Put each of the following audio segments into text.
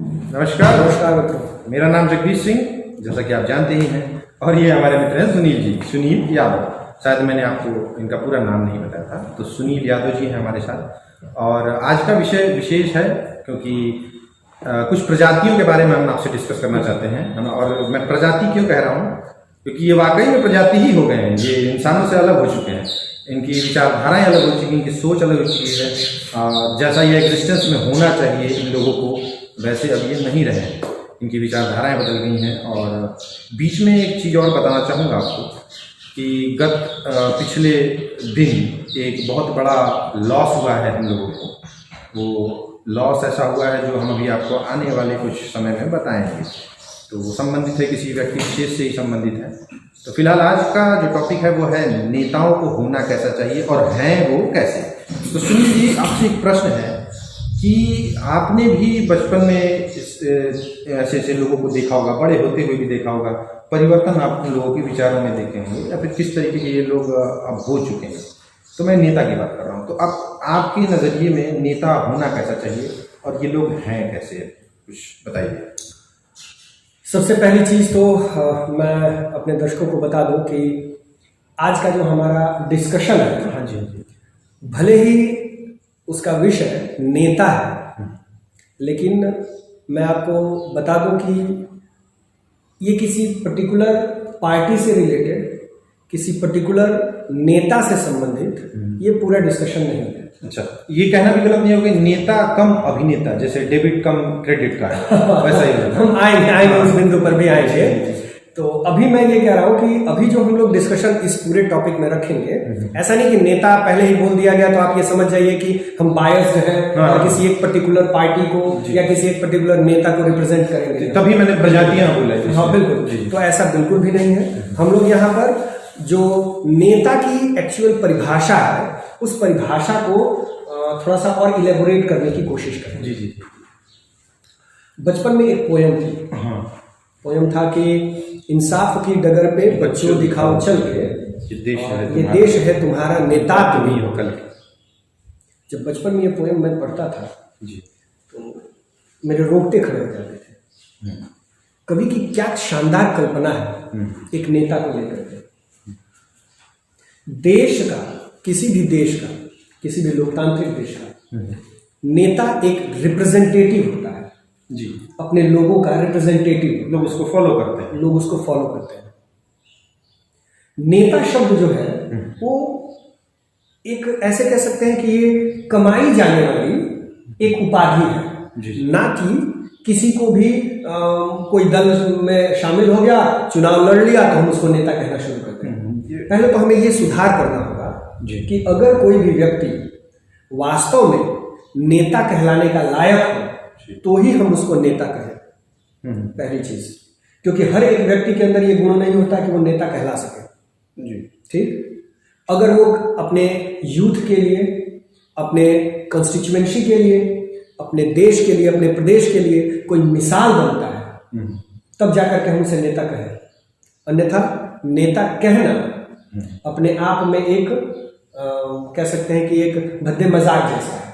नमस्कार। नमस्कार मित्रों। मेरा नाम जगदीश सिंह, जैसा कि आप जानते ही हैं, और ये हमारे मित्र हैं सुनील जी, सुनील यादव। शायद मैंने आपको इनका पूरा नाम नहीं बताया था, तो सुनील यादव जी हैं हमारे साथ। और आज का विषय विशेष है क्योंकि कुछ प्रजातियों के बारे में हम आपसे डिस्कस करना चाहते हैं। और मैं प्रजाति क्यों कह रहा हूँ, क्योंकि ये वाकई में प्रजाति ही हो गए हैं। ये इंसानों से अलग हो चुके हैं, इनकी विचारधाराएं अलग हो चुकी हैं, इनकी सोच अलग हो चुकी है। जैसा ये एग्जिस्टेंस में होना चाहिए इन लोगों को, वैसे अब ये नहीं रहे हैं। इनकी विचारधाराएं बदल गई हैं। और बीच में एक चीज़ और बताना चाहूँगा आपको कि पिछले दिन एक बहुत बड़ा लॉस हुआ है हम लोगों को। वो लॉस ऐसा हुआ है जो हम अभी आपको आने वाले कुछ समय में बताएंगे। तो वो संबंधित है, किसी व्यक्ति विशेष से ही संबंधित है। तो फिलहाल आज का जो टॉपिक है वो है नेताओं को होना कैसा चाहिए और हैं वो कैसे। तो सुनील जी, आपसे एक प्रश्न है कि आपने भी बचपन में ऐसे ऐसे लोगों को देखा होगा, बड़े होते हुए भी देखा होगा, परिवर्तन आप लोगों के विचारों में देखे होंगे, या फिर किस तरीके के ये लोग अब हो चुके हैं। तो मैं नेता की बात कर रहा हूँ। तो अब आपके नज़रिए में नेता होना कैसा चाहिए और ये लोग हैं कैसे, कुछ बताइए। सबसे पहली चीज़ तो मैं अपने दर्शकों को बता दूं कि आज का जो हमारा डिस्कशन है, हाँ जी, भले ही उसका विषय नेता है, लेकिन मैं आपको बता दूं कि ये किसी पर्टिकुलर पार्टी से रिलेटेड, किसी पर्टिकुलर नेता से संबंधित ये पूरा डिस्कशन नहीं है। अच्छा, ये कहना भी गलत नहीं होगा नेता कम अभिनेता, जैसे डेबिट कम क्रेडिट कार्ड, वैसा ही हम आएंगे उस बिंदु पर भी आएंगे। तो अभी मैं ये कह रहा हूँ कि अभी जो हम लोग डिस्कशन इस पूरे टॉपिक में रखेंगे, ऐसा नहीं कि नेता पहले ही बोल दिया गया तो आप ये समझ जाइए कि हम बायस्ड हैं और किसी एक पर्टिकुलर पार्टी को या किसी एक पर्टिकुलर नेता को रिप्रेजेंट करेंगे। तभी मैंने प्रजातियां बोला। हाँ बिल्कुल, तो ऐसा बिल्कुल भी नहीं है। हम लोग यहाँ पर जो नेता की एक्चुअल परिभाषा है, उस परिभाषा को थोड़ा सा और इलेबोरेट करने की कोशिश करें। जी जी। बचपन में एक पोयम थी। हाँ। पोयम था कि इंसाफ की डगर पे बच्चों दिखाओ चल के, ये देश है तुम्हारा नेता तुम्ही हो कल के। जब बचपन में ये पोयम मैं पढ़ता था जी, तो मेरे रोंगटे खड़े हो जाते थे। कवि की क्या शानदार कल्पना है एक नेता को लेकर के। देश का, किसी भी देश का, किसी भी लोकतांत्रिक देश का नेता एक रिप्रेजेंटेटिव होता है जी, अपने लोगों का रिप्रेजेंटेटिव। लोग उसको फॉलो करते हैं। लोग उसको फॉलो करते हैं। नेता शब्द जो है वो एक ऐसे कह सकते हैं कि ये कमाई जाने वाली एक उपाधि है, ना कि किसी को भी कोई दल में शामिल हो गया, चुनाव लड़ लिया तो हम उसको नेता कहना शुरू करते हैं। पहले तो हमें ये सुधार करना होगा कि अगर कोई भी व्यक्ति वास्तव में नेता कहलाने का लायक हो तो ही हम उसको नेता कहें, पहली चीज। क्योंकि हर एक व्यक्ति के अंदर ये गुण नहीं होता कि वो नेता कहला सके जी। ठीक, अगर वो अपने यूथ के लिए, अपने कंस्टिट्यूएंसी के लिए, अपने देश के लिए, अपने प्रदेश के लिए कोई मिसाल बनता है, तब जाकर के हम उसे नेता कहें। अन्यथा नेता कहना अपने आप में एक कह सकते हैं कि एक भद्दे मजाक जैसा है।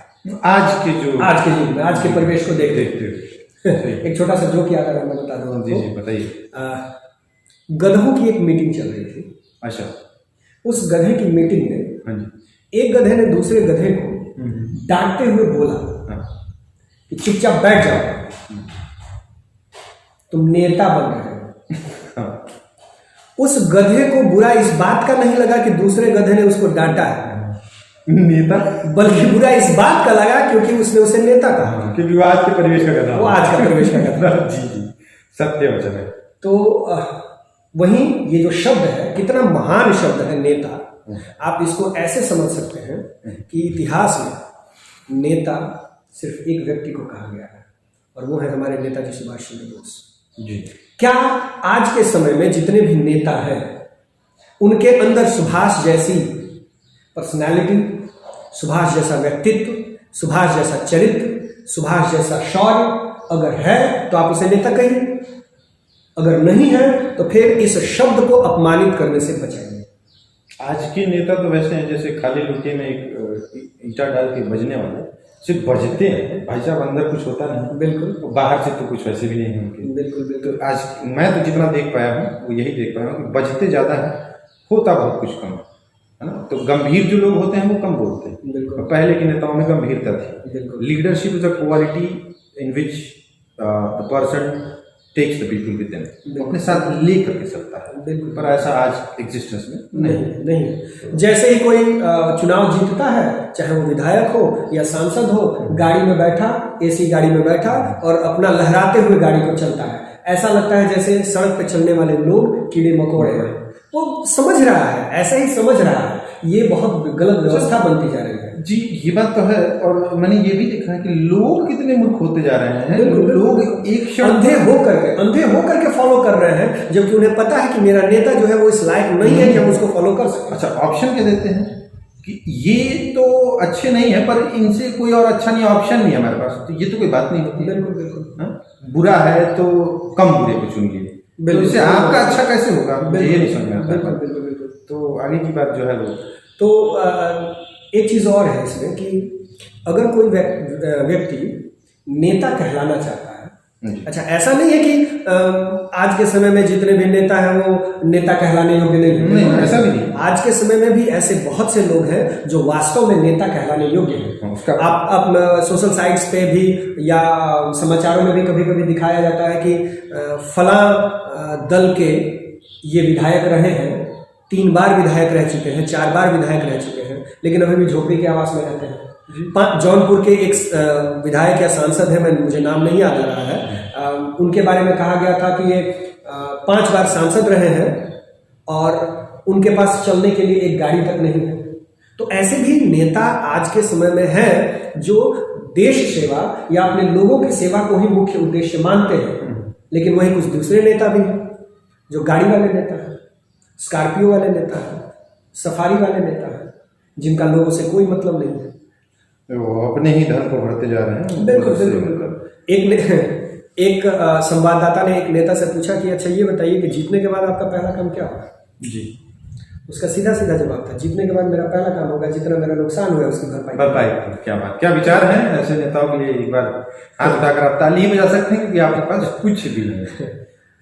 आज के युग में, आज के परिवेश को देखते हुए एक छोटा सा जोक याद आ रहा है, मैं बता दूं आपको। जी बताइए। गधों की एक मीटिंग चल रही थी। अच्छा। उस गधे की मीटिंग में एक गधे ने दूसरे गधे को डांटते हुए बोला कि चुपचाप बैठ जाओ, तुम नेता बन रहे हो। उस गधे को बुरा इस बात का नहीं लगा कि दूसरे गधे ने उसको डांटा है नेता, बल्कि बुरा इस बात का लगा क्योंकि उसने उसे नेता कहा, क्योंकि वो आज के परिवेश का गधा, वो आज का परिवेश का गधा। जी जी, सत्य वचन है। तो वहीं ये जो शब्द है, कितना महान शब्द है नेता। आप इसको ऐसे समझ सकते हैं कि इतिहास में नेता सिर्फ एक व्यक्ति को कहा गया है, और वो है हमारे नेताजी सुभाष चंद्र बोस जी। क्या आज के समय में जितने भी नेता हैं उनके अंदर सुभाष जैसी पर्सनालिटी, सुभाष जैसा व्यक्तित्व, सुभाष जैसा चरित्र, सुभाष जैसा शौर्य अगर है तो आप उसे नेता कहिए, अगर नहीं है तो फिर इस शब्द को अपमानित करने से बचाइए। आज के नेता तो वैसे हैं जैसे खाली लोटे में एक ईंटा डाल के बजने वाले, सिर्फ बजते हैं भाई साहब, अंदर कुछ होता नहीं। बिल्कुल बाहर से तो कुछ वैसे भी नहीं है उनके। बिल्कुल बिल्कुल। तो आज मैं तो जितना देख पाया हूँ वो यही देख पाया हूँ कि बजते ज़्यादा है, होता बहुत कुछ कम है ना। तो गंभीर जो लोग होते हैं वो कम बोलते हैं। बिल्कुल पहले के नेताओं में गंभीरता थी। बिल्कुल leadership is a quality in which the person takes the people with them, अपने साथ ले करके चलता है। बिल्कुल। पर ऐसा आज एग्जिस्टेंस में नहीं। जैसे ही कोई चुनाव जीतता है, चाहे वो विधायक हो या सांसद हो, गाड़ी में बैठा, एसी गाड़ी में बैठा और अपना लहराते हुए गाड़ी को चलता है। ऐसा लगता है जैसे सड़क पे चलने वाले लोग कीड़े मकोड़े हैं। वो समझ रहा है, ऐसा ही समझ रहा है। ये बहुत गलत व्यवस्था बनती जा रही है। जी ये बात तो है। और मैंने ये भी देखा है कि लोग कितने मूर्ख होते जा रहे हैं। लोग एक क्षण अंधे हो करके फॉलो कर रहे हैं, जबकि उन्हें पता है कि मेरा नेता जो है वो इस लायक नहीं है कि हम उसको फॉलो कर सकें। अच्छा, ऑप्शन क्या देते हैं कि ये तो अच्छे नहीं है पर इनसे कोई और अच्छा नहीं, ऑप्शन नहीं है हमारे पास, तो ये तो कोई बात नहीं होती। बिल्कुल बिल्कुल। बुरा है तो कम बुरे को चुनिए, तो इससे आपका अच्छा कैसे होगा, ये नहीं समझ में आता। बिल्कुल बिल्कुल बिल्कुल। तो आगे की बात जो है वो तो एक चीज और है इसमें कि अगर कोई व्यक्ति नेता कहलाना चाहता है, अच्छा ऐसा नहीं है कि आज के समय में जितने भी नेता हैं वो नेता कहलाने योग्य नहीं है। ऐसा भी नहीं। आज के समय में भी ऐसे बहुत से लोग हैं जो वास्तव में नेता कहलाने योग्य हैं। आप सोशल साइट्स पे भी या समाचारों में भी कभी कभी दिखाया जाता है कि फला दल के ये विधायक रहे हैं, 3 बार विधायक रह चुके हैं, 4 बार विधायक रह चुके हैं, लेकिन अभी भी झोपड़ी के आवास में रहते हैं। जौनपुर के एक विधायक या सांसद है, मुझे नाम नहीं याद आ रहा है, उनके बारे में कहा गया था कि ये 5 बार सांसद रहे हैं और उनके पास चलने के लिए एक गाड़ी तक नहीं है। तो ऐसे भी नेता आज के समय में हैं जो देश सेवा या अपने लोगों की सेवा को ही मुख्य उद्देश्य मानते हैं। लेकिन वहीं कुछ दूसरे नेता भी हैं जो गाड़ी वाले नेता हैं, स्कॉर्पियो वाले नेता है, सफारी वाले नेता है, जिनका लोगों से कोई मतलब नहीं है, वो अपने ही धन को बढ़ते जा रहे हैं। बिल्कुल बिल्कुल। एक संवाददाता ने एक नेता से पूछा कि अच्छा ये बताइए कि जीतने के बाद आपका पहला काम क्या होगा। जी, उसका सीधा सीधा जवाब था, जीतने के बाद मेरा पहला काम होगा जितना मेरा नुकसान हुआ है उसकी भरपाई। क्या बात, क्या विचार है ऐसे नेताओं के लिए। एक बार हाथ उठाकर आप ताली बजा सकते हैं क्योंकि आपके पास कुछ भी नहीं है।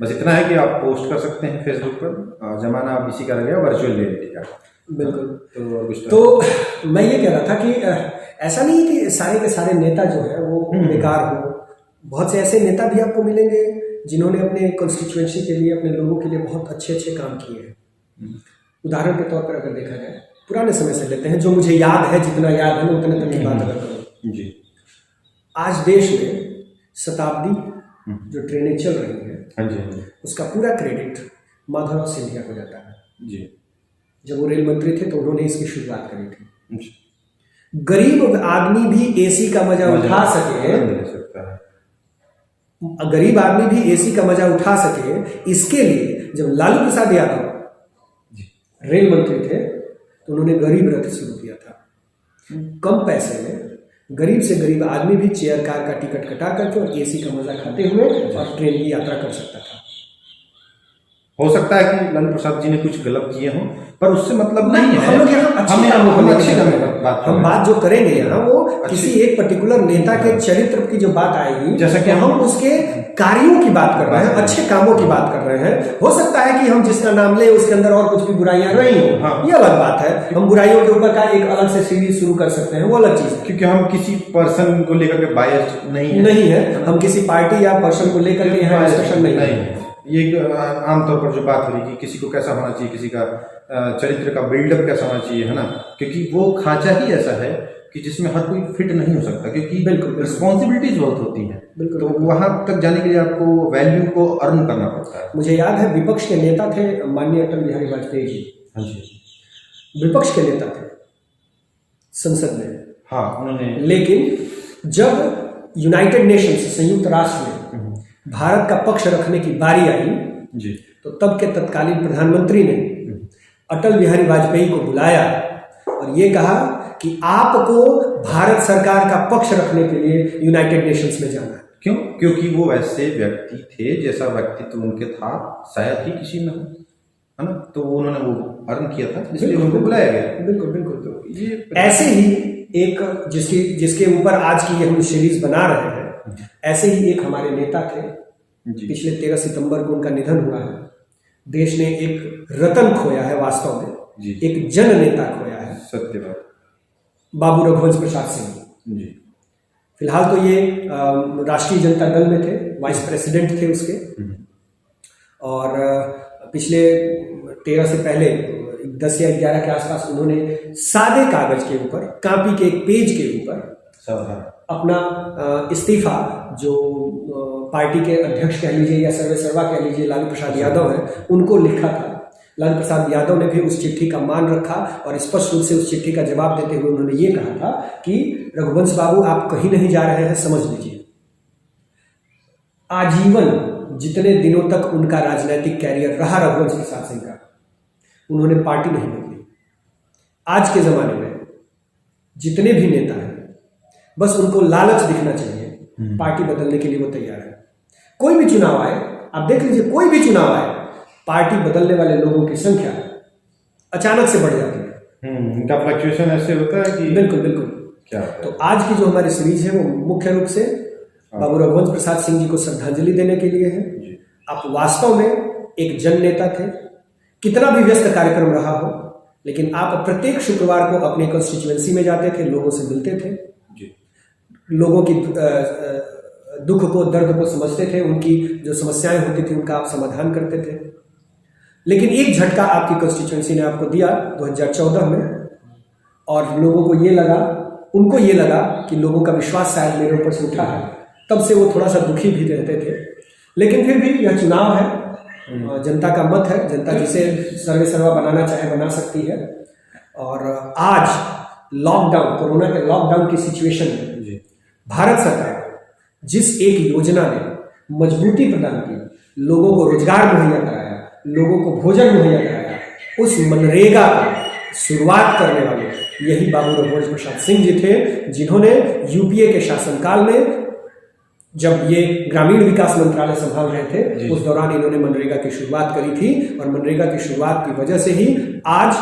बस इतना है कि आप पोस्ट कर सकते हैं फेसबुक पर। जमाना अब इसी का रह गया, वर्चुअल रियलिटी का। बिल्कुल। तो मैं ये कह रहा था कि ऐसा नहीं है कि सारे के सारे नेता जो है वो बेकार हो। बहुत से ऐसे नेता भी आपको मिलेंगे जिन्होंने अपने कॉन्स्टिट्यूएंसी के लिए, अपने लोगों के लिए बहुत अच्छे अच्छे काम किए हैं। उदाहरण के तौर पर अगर देखा जाए, पुराने समय से लेते हैं, जो मुझे याद है, जितना याद है मैं उतने तक की बात अगर करूँ जी। आज देश में शताब्दी जो ट्रेनें चल रही हैं, हाँ जी, उसका पूरा क्रेडिट माधवराव सिंधिया को जाता है जी। जब वो रेल मंत्री थे तो उन्होंने इसकी शुरुआत करी थी। गरीब आदमी भी एसी का मजा उठा सके, गरीब आदमी भी एसी का मजा उठा सके, इसके लिए जब लालू प्रसाद यादव रेल मंत्री थे तो उन्होंने गरीब रथ शुरू किया था। कम पैसे में गरीब से गरीब आदमी भी चेयर कार का टिकट कटा करके और एसी का मजा खाते हुए और ट्रेन की यात्रा कर सकता था। हो सकता है कि लालू प्रसाद जी ने कुछ गलत किए हों, पर उससे मतलब नहीं है। हम लोग यहाँ हम बात जो करेंगे यहाँ वो किसी एक पर्टिकुलर नेता के चरित्र की जो बात आएगी, जैसा कि हम उसके कार्यों की बात कर रहे हैं, अच्छे कामों की बात कर रहे हैं। हो सकता है कि हम जिसका नाम ले उसके अंदर और कुछ भी बुराइयां रही हो, ये अलग बात है। हम बुराइयों के ऊपर का एक अलग से सीरीज शुरू कर सकते हैं, वो अलग चीज है। क्योंकि हम किसी पर्सन को लेकर के बायस्ड नहीं है, हम किसी पार्टी या पर्सन को लेकर के यहाँ डिस्कशन नहीं है। ये आमतौर पर जो बात हो रही है कि किसी को कैसा होना चाहिए, किसी का चरित्र का बिल्डअप कैसा होना चाहिए, है ना, क्योंकि वो खांचा ही ऐसा है कि जिसमें हर कोई फिट नहीं हो सकता, क्योंकि बिल्कुल रिस्पॉन्सिबिलिटीज बहुत होती हैं। तो वहां तक जाने के लिए आपको वैल्यू को अर्न करना पड़ता है। मुझे याद है विपक्ष के नेता थे माननीय अटल बिहारी वाजपेयी जी। हाँ जी, विपक्ष के नेता थे संसद में। हाँ, उन्होंने, लेकिन जब यूनाइटेड नेशंस, संयुक्त राष्ट्र में भारत का पक्ष रखने की बारी आई जी, तो तब के तत्कालीन प्रधानमंत्री ने अटल बिहारी वाजपेयी को बुलाया और ये कहा कि आपको भारत सरकार का पक्ष रखने के लिए यूनाइटेड नेशंस में जाना है। क्यों? क्योंकि वो वैसे व्यक्ति थे जैसा व्यक्तित्व उनके था शायद ही किसी में, है ना, तो उन्होंने वो अर्न किया था, इसलिए उनको बुलाया गया। बिल्कुल बिल्कुल। तो ये ऐसे ही एक जिसके ऊपर आज की ये हम सीरीज बना रहे हैं, ऐसे ही एक हमारे नेता थे। पिछले 13 सितंबर को उनका निधन हुआ है। देश ने एक रतन खोया है, वास्तव में एक जन नेता खोया है। सत्य बात। बाबू रघुवंश प्रसाद सिंह जी। फिलहाल तो ये राष्ट्रीय जनता दल में थे, वाइस प्रेसिडेंट थे उसके, और पिछले 13 से पहले 10 या 11 के आसपास उन्होंने सादे कागज के ऊपर, कापी के एक पेज के ऊपर अपना इस्तीफा, जो पार्टी के अध्यक्ष कह लीजिए या सर्वे सर्वा कह लीजिए, लालू प्रसाद यादव है, उनको लिखा था। लालू प्रसाद यादव ने भी उस चिट्ठी का मान रखा और स्पष्ट रूप से उस चिट्ठी का जवाब देते हुए उन्होंने ये कहा था कि रघुवंश बाबू, आप कहीं नहीं जा रहे हैं, समझ लीजिए। आजीवन जितने दिनों तक उनका राजनीतिक कैरियर रहा रघुवंश प्रसाद सिंह का, उन्होंने पार्टी नहीं बदली। आज के जमाने में जितने भी नेता हैं, बस उनको लालच दिखना चाहिए, पार्टी बदलने के लिए वो तैयार है। कोई भी चुनाव आए, आप देख लीजिए, कोई भी चुनाव आए, पार्टी बदलने वाले लोगों की संख्या अचानक से बढ़ जाती है। इनका फ्लक्चुएशन ऐसे होता है कि बिल्कुल बिल्कुल। क्या तो आज की जो हमारी सीरीज है वो मुख्य रूप से बाबू रघुवंश प्रसाद सिंह जी को श्रद्धांजलि देने के लिए है। आप वास्तव में एक जन नेता थे, कितना भी व्यस्त कार्यक्रम रहा हो, लेकिन आप प्रत्येक शुक्रवार को अपने कंस्टिट्यूएंसी में जाते थे, लोगों से मिलते थे, लोगों की दुख को, दर्द को समझते थे, उनकी जो समस्याएं होती थी उनका आप समाधान करते थे। लेकिन एक झटका आपकी कंस्टिट्यूएंसी ने आपको दिया 2014 में, और लोगों को ये लगा, उनको ये लगा कि लोगों का विश्वास शायद मेरे ऊपर से उठा है। तब से वो थोड़ा सा दुखी भी रहते थे, लेकिन फिर भी यह चुनाव है, जनता का मत है, जनता जिसे सर्वे सर्वा बनाना चाहे बना सकती है। और आज लॉकडाउन, कोरोना के लॉकडाउन की सिचुएशन में भारत सरकार जिस एक योजना ने मजबूती प्रदान की, लोगों को रोजगार मुहैया कराया, लोगों को भोजन मुहैया कराया, उस मनरेगा की शुरुआत करने वाले यही बाबू रघुवंश प्रसाद सिंह जी थे, जिन्होंने यूपीए के शासनकाल में, जब ये ग्रामीण विकास मंत्रालय संभाल रहे थे, उस दौरान इन्होंने मनरेगा की शुरुआत करी थी। और मनरेगा की शुरुआत की वजह से ही आज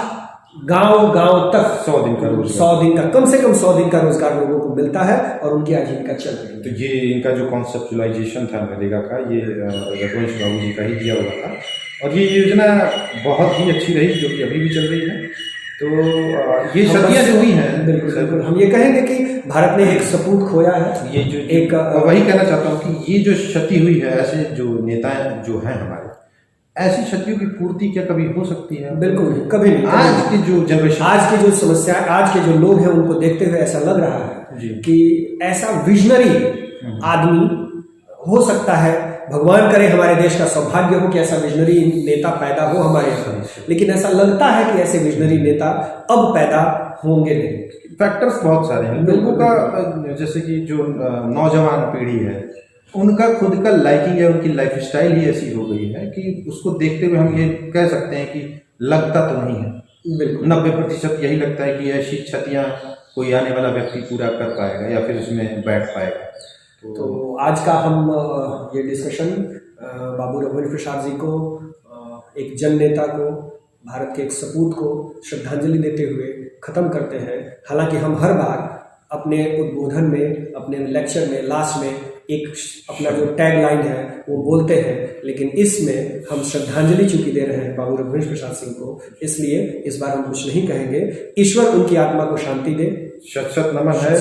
गांव-गांव तक 100 दिन का कम से कम 100 दिन का रोजगार लोगों को मिलता है और उनकी आजीविका चल रही है। तो ये इनका जो कॉन्सेप्चुअलाइजेशन था मनरेगा का, ये रघुवंश बाबू जी का ही दिया हुआ था, और ये योजना बहुत ही अच्छी रही, जो कि अभी भी चल रही है। तो ये क्षतियाँ जो हुई हैं, बिल्कुल हम ये कहेंगे कि भारत ने एक सपूत खोया है। ये जो एक वही कहना चाहता हूँ कि ये जो क्षति हुई है, ऐसे जो नेता जो हैं हमारे, ऐसी क्षतियों की पूर्ति क्या कभी हो सकती है? बिल्कुल कभी नहीं। आज की जो जनरेशन, आज की जो समस्या, आज के जो लोग हैं, उनको देखते हुए ऐसा लग रहा है कि ऐसा विजनरी आदमी हो सकता है, भगवान करे हमारे देश का सौभाग्य हो कि ऐसा विजनरी नेता पैदा हो हमारे यहाँ, लेकिन ऐसा लगता है कि ऐसे विजनरी नेता अब पैदा होंगे नहीं। फैक्टर्स बहुत सारे हैं लोगों का, जैसे कि जो नौजवान पीढ़ी है, उनका खुद का लाइकिंग है, उनकी लाइफस्टाइल ही ऐसी हो गई है कि उसको देखते हुए हम ये कह सकते हैं कि लगता तो नहीं है। बिल्कुल 90% यही लगता है कि ऐसी क्षतियाँ कोई आने वाला व्यक्ति पूरा कर पाएगा या फिर उसमें बैठ पाएगा। तो आज का हम ये डिस्कशन बाबू रघुवंश प्रसाद जी को, एक जन नेता को, भारत के एक सपूत को श्रद्धांजलि देते हुए ख़त्म करते हैं। हालांकि हम हर बार अपने उद्बोधन में, अपने लेक्चर में लास्ट में एक अपना जो टैग लाइन है वो बोलते हैं, लेकिन इसमें हम श्रद्धांजलि चूंकि दे रहे हैं बाबू रघुवंश प्रसाद सिंह को, इसलिए इस बार हम कुछ नहीं कहेंगे। ईश्वर उनकी आत्मा को शांति दे। शत शत नमन है।